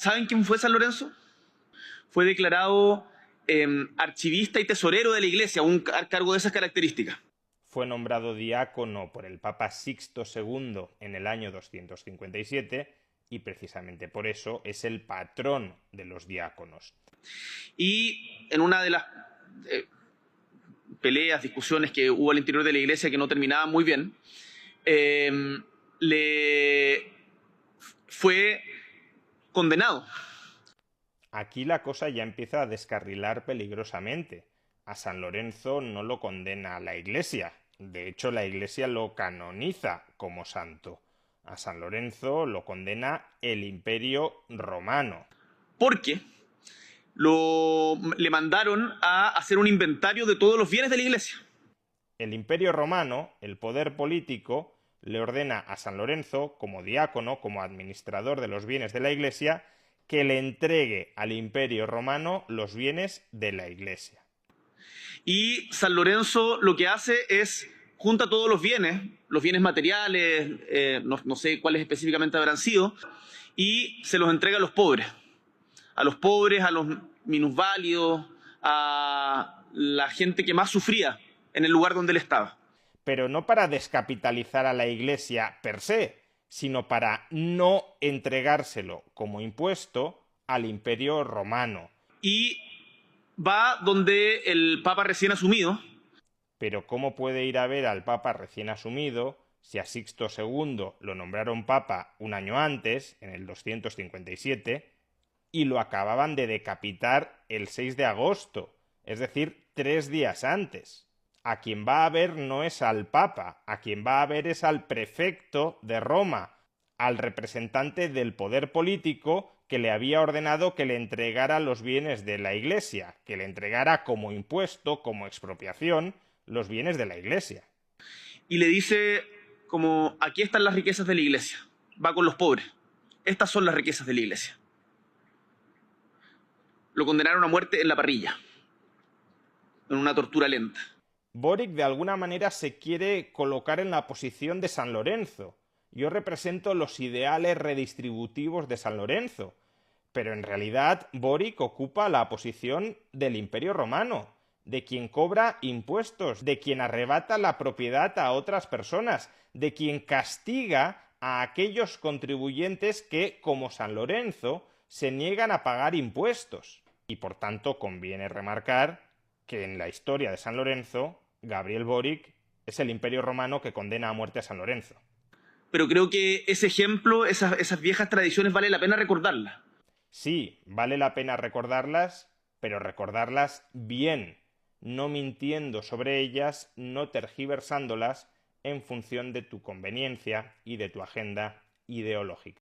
¿Saben quién fue San Lorenzo? Fue declarado archivista y tesorero de la iglesia, un cargo de esas características. Fue nombrado diácono por el Papa Sixto II en el año 257 y precisamente por eso es el patrón de los diáconos. Y en una de las peleas, discusiones que hubo al interior de la iglesia que no terminaban muy bien, le fue condenado. Aquí la cosa ya empieza a descarrilar peligrosamente. A San Lorenzo no lo condena la Iglesia. De hecho, la Iglesia lo canoniza como santo. A San Lorenzo lo condena el Imperio Romano. Porque le mandaron a hacer un inventario de todos los bienes de la iglesia. El Imperio Romano, el poder político, le ordena a San Lorenzo, como diácono, como administrador de los bienes de la Iglesia, que le entregue al Imperio Romano los bienes de la Iglesia. Y San Lorenzo lo que hace es junta todos los bienes materiales, no sé cuáles específicamente habrán sido, y se los entrega a los pobres, a los minusválidos, a la gente que más sufría en el lugar donde él estaba. Pero no para descapitalizar a la Iglesia per se, sino para no entregárselo como impuesto al Imperio Romano. Y va donde el Papa recién asumido. Pero ¿cómo puede ir a ver al Papa recién asumido si a Sixto II lo nombraron Papa un año antes, en el 257, y lo acababan de decapitar el 6 de agosto, es decir, 3 días antes? A quien va a ver no es al Papa, a quien va a ver es al prefecto de Roma, al representante del poder político que le había ordenado que le entregara los bienes de la Iglesia, que le entregara como impuesto, como expropiación, los bienes de la Iglesia. Y le dice como, aquí están las riquezas de la iglesia, va con los pobres, estas son las riquezas de la iglesia. Lo condenaron a muerte en la parrilla, en una tortura lenta. Boric de alguna manera se quiere colocar en la posición de San Lorenzo. Yo represento los ideales redistributivos de San Lorenzo, pero en realidad Boric ocupa la posición del Imperio Romano, de quien cobra impuestos, de quien arrebata la propiedad a otras personas, de quien castiga a aquellos contribuyentes que, como San Lorenzo, se niegan a pagar impuestos. Y por tanto conviene remarcar que en la historia de San Lorenzo, Gabriel Boric es el Imperio Romano que condena a muerte a San Lorenzo. Pero creo que ese ejemplo, esas viejas tradiciones, vale la pena recordarlas. Sí, vale la pena recordarlas, pero recordarlas bien, no mintiendo sobre ellas, no tergiversándolas en función de tu conveniencia y de tu agenda ideológica.